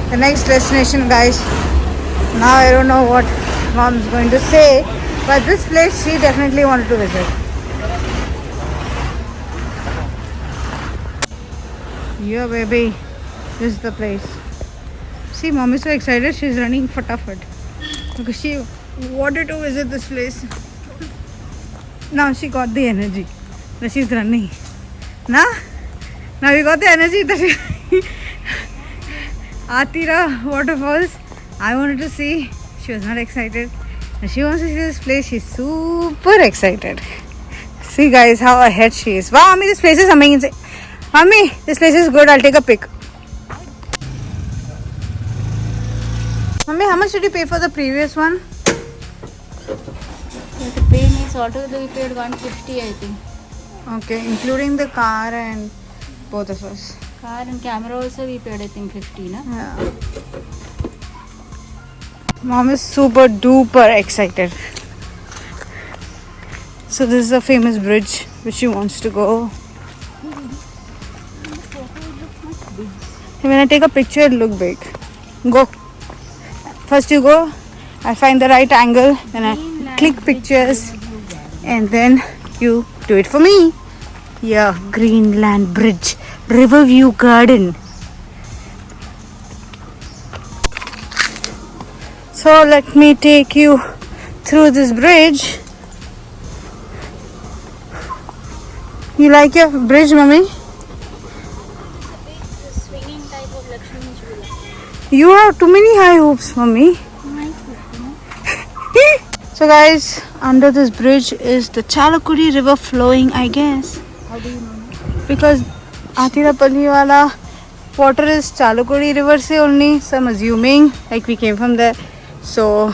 the next destination, guys. Now I don't know what mom's going to say, but this place she definitely wanted to visit. Yeah, baby, this is the place. See, mom is so excited, she's running fatafat because she wanted to visit this place. Now she got the energy that she's running. Now you got the energy that Atira waterfalls. I wanted to see. She was not excited. And she wants to see this place. She's super excited. See, guys, how ahead she is. Wow, mommy, this place is amazing. Mommy, this place is good. I'll take a pic. Mommy, how much did you pay for the previous one? The pain is altogether we paid 150, I think. Okay, including the car and both of us. Car and camera also we paid, I think, 50, na? Yeah. Mom is super duper excited. So this is a famous bridge which she wants to go. When I take a picture, it look big. Go. First you go. I find the right angle and I click pictures, and then you do it for me. Yeah, Greenland Bridge, Riverview Garden. So let me take you through this bridge. You like your bridge, mommy? The swinging type of Lakshmi Jhula. You have too many high hopes, mommy. So guys, under this bridge is the Chalakudi river flowing, I guess. How do you know? Because Atirapalli wala water is Chalakudi river se only, so I'm assuming, like we came from there. So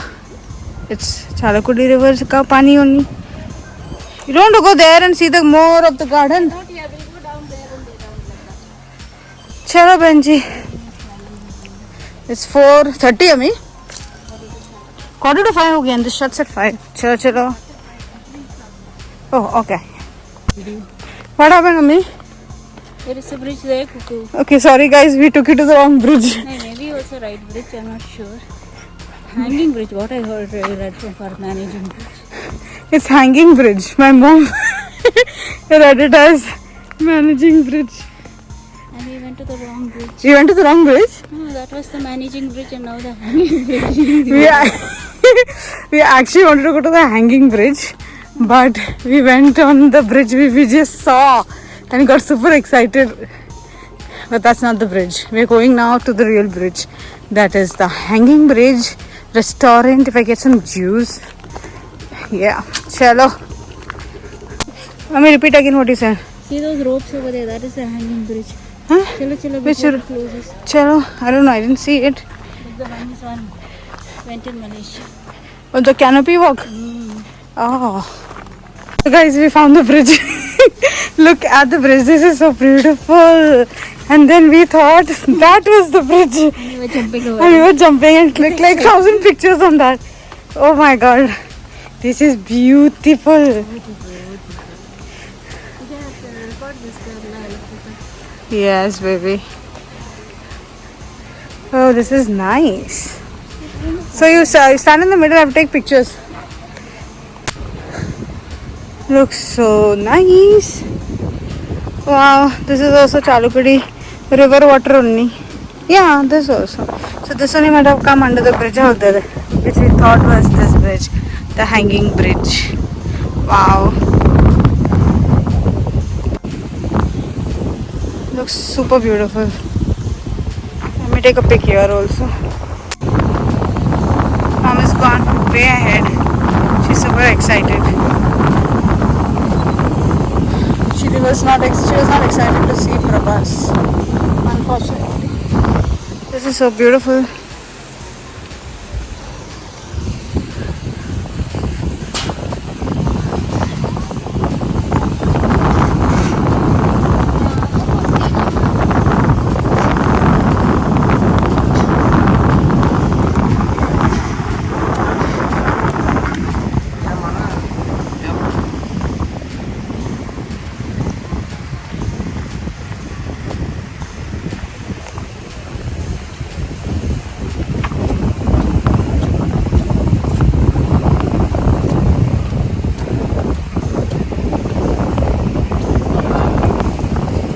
it's Chalakudi river ka pani only. You don't want to go there and see the more of the garden. Not here, we'll go down there and lay down like that. Chalo Benji. It's 4:30, Ami. 4:45 हो गया and this shuts at 5. Chalo. Oh, okay. What happened, Ami? There is a bridge there, Cuckoo. Okay, sorry guys, we took you to the wrong bridge. Maybe also right bridge, I'm not sure. Hanging bridge, what I heard read from for managing bridge. It's hanging bridge. My mom read it as managing bridge. And we went to the wrong bridge. You went to the wrong bridge? No, that was the managing bridge and now the hanging bridge. We actually wanted to go to the hanging bridge, but we went on the bridge we just saw and got super excited. But that's not the bridge. We're going now to the real bridge. That is the hanging bridge restaurant. If I get some juice. Yeah. Chalo. Let me repeat again what you said. See those ropes over there? That is the hanging bridge. Huh? Chalo, Which before it closes. Chalo. I don't know. I didn't see it. The one is one went in Malaysia. Oh, the canopy walk? Oh. So guys, we found the bridge. Look at the bridge. This is so beautiful. And then we thought that was the bridge. And we were jumping over. And we were jumping and clicked like 1,000 pictures on that. Oh my god. This is beautiful. Yes, baby. Oh, this is nice. So you stand in the middle and take pictures. Looks so nice. Wow, this is also Chalakudi river water only. Yeah, this also. So this only might have come under the bridge out there, which we thought was this bridge, the hanging bridge. Wow. Looks super beautiful. Let me take a pic here also. Mom has gone way ahead. She's super excited. She was not excited to see Prabhas, unfortunately. This is so beautiful.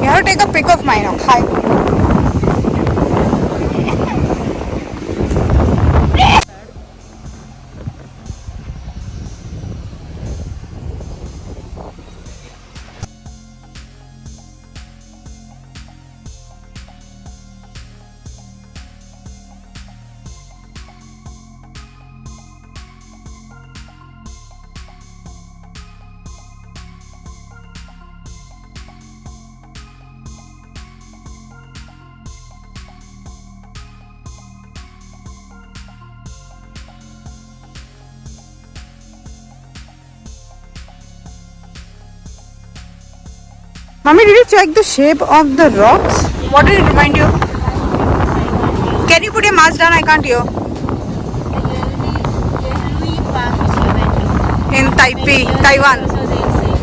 You have to take a pic of mine now. Hi. Mommy, did you check the shape of the rocks? What did it remind you? Can you put your mask down? I can't hear. In Taipei, Taiwan. So they say,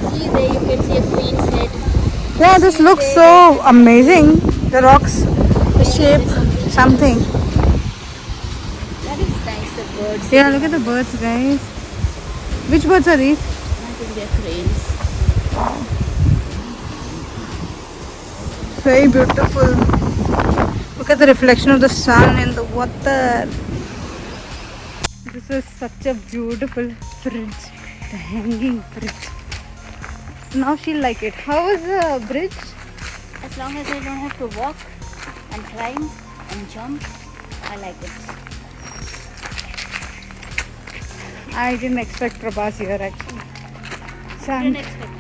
see there you can see a queen's head. Yeah, this looks so amazing. The rocks, the shape, something. That is nice, the birds. Yeah, look at the birds, guys. Which birds are these? I think they're cranes. Very beautiful. Look at the reflection of the sun in the water. This is such a beautiful bridge. The hanging bridge. Now she'll like it. How is the bridge? As long as I don't have to walk and climb and jump, I like it. I didn't expect Prabhas here actually. So I didn't expect.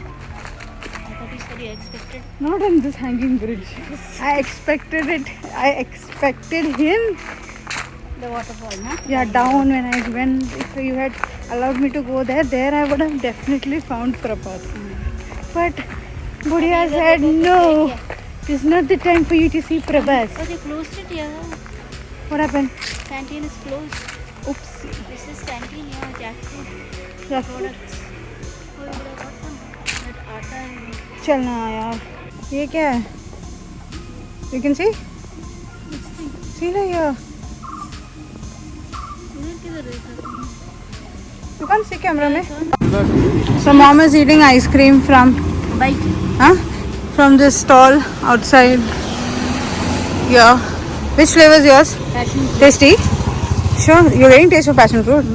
I thought you said you expected. not on this hanging bridge. I expected it. I expected him. The waterfall, huh? Yeah, down when I went. If you had allowed me to go there I would have definitely found Prabhas. But Budhya said no. It's not the time for you to see Prabhas. Oh, they closed it here. What happened? Canteen is closed. Oops. This is canteen here, Jackson. Yeah. Products. Oh, you would have got some. That atta and चलना यार. ये क्या है? You can see? See like here. इधर किधर है? You can't see camera में. So mom is eating ice cream from from this stall outside. Yeah. Which flavor is yours? Passion fruit. Tasty? Sure. You're getting taste of passion fruit.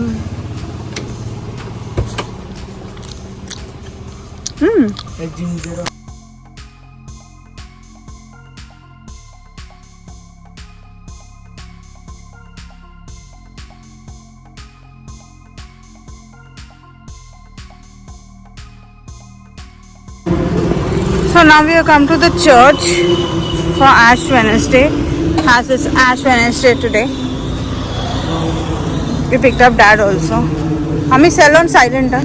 So now we have come to the church for Ash Wednesday, as it's Ash Wednesday today. We picked up dad also. Hami cell on silent. Huh?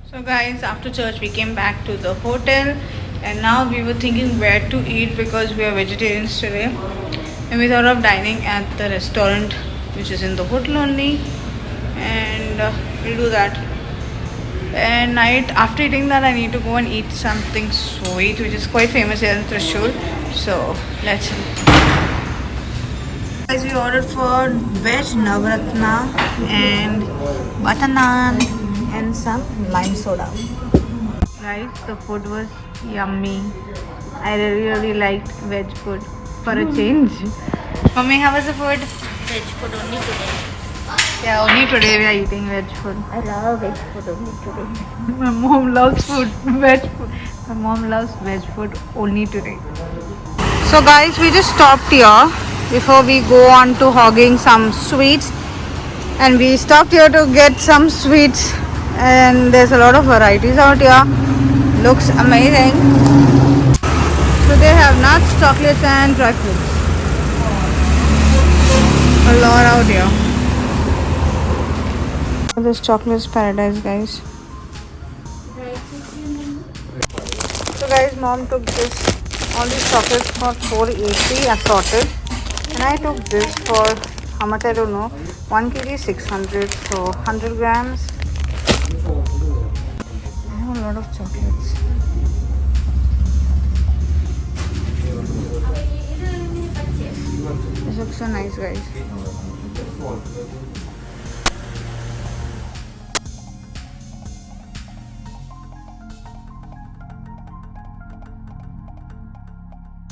So guys, after church we came back to the hotel and now we were thinking where to eat because we are vegetarians today, and we thought of dining at the restaurant which is in the hotel only, and we'll do that. And night after eating that I need to go and eat something sweet which is quite famous here in Thrissur. So let's eat. Guys, we ordered for veg navratna and butter naan and some lime soda. Guys, the food was yummy. I really liked veg food for a change. Mummy, how was the food? Veg food only today. Yeah, only today we are eating veg food. I love veg food only today. My mom loves veg food. My mom loves veg food only today. So guys, we just stopped here before we go on to hogging some sweets. And we stopped here to get some sweets. And there's a lot of varieties out here. Looks amazing. So they have nuts, chocolates and dry fruits. A lot out here. This chocolate's paradise, guys. So guys, mom took this all these chocolates for 480 assorted, and I took this for how much I don't know. 1 kg 600, so 100 grams. I have a lot of chocolates. This looks so nice, guys.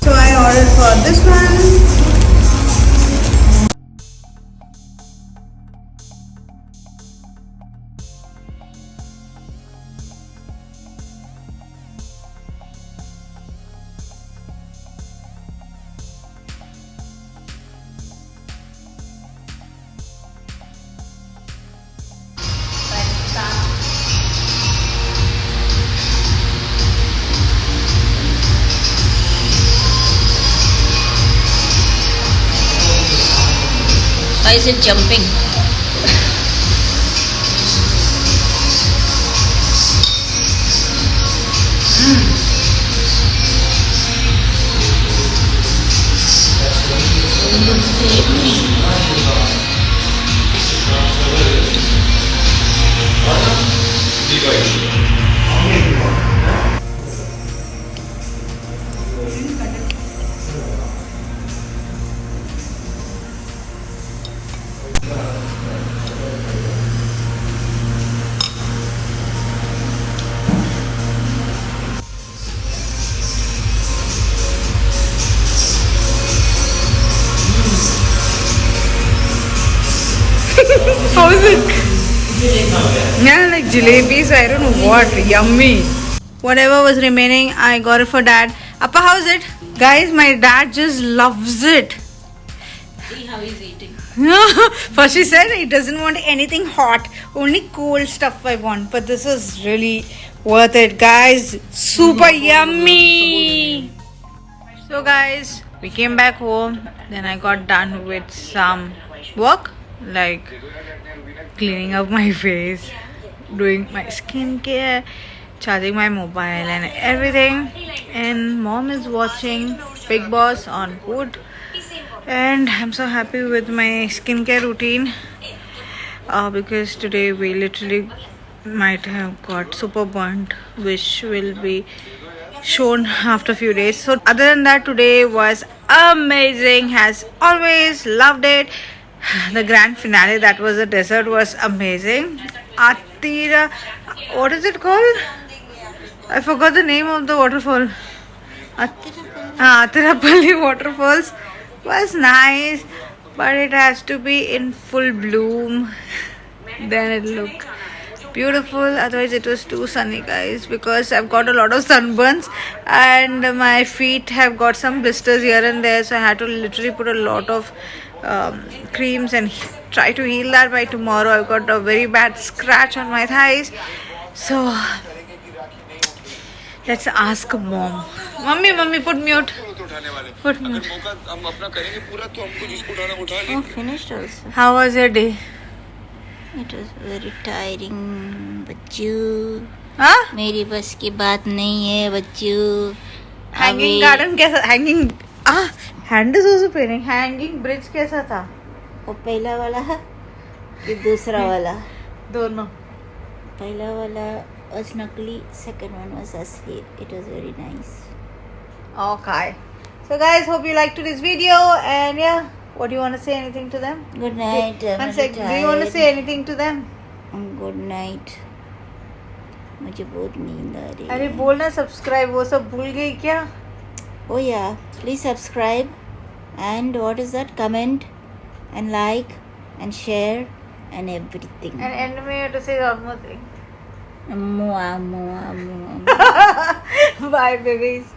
So I ordered for this one. Why is it jumping? How is it? Yeah, like jalebis, I don't know what. Yummy. Whatever was remaining, I got it for dad. Appa, how's it? Guys, my dad just loves it. See how he's eating. First he said he doesn't want anything hot, only cold stuff I want. But this is really worth it, guys. Super yummy. So guys, we came back home. Then I got done with some work, like cleaning up my face, doing my skincare, charging my mobile and everything. And mom is watching Big Boss on Wood. And I'm so happy with my skincare routine because today we literally might have got super burnt, which will be shown after a few days. So other than that, today was amazing. As always, loved it. The grand finale, that was the dessert, was amazing. Atira, what is it called? I forgot the name of the waterfall. Atirapalli waterfalls was nice, but it has to be in full bloom. Then it look beautiful. Otherwise, it was too sunny, guys, because I've got a lot of sunburns and my feet have got some blisters here and there. So I had to literally put a lot of creams and try to heal that by tomorrow. I've got a very bad scratch on my thighs. So let's ask mom. Mummy, put mute. Put mute. Oh, finished also. How was your day? It was very tiring, Bachchu. Huh? मेरी बस की बात नहीं है बच्चू. Hanging garden कैसा? Hanging hand is also paining. Hanging bridge कैसा था? वो पहला वाला है कि दूसरा वाला? दोनों. पहला वाला was नकली, second one was असली. It was very nice. Okay. So guys, hope you liked this video, and yeah, what do you want to say anything to them? Good night. One sec, do you want to say anything to them? Good night. मुझे बहुत नींद आ रही है. अरे बोलना subscribe, वो सब भूल गई क्या? Oh yeah, please subscribe and what is that? Comment and like and share and everything. And end me to say one more thing. Mua. Bye, babies.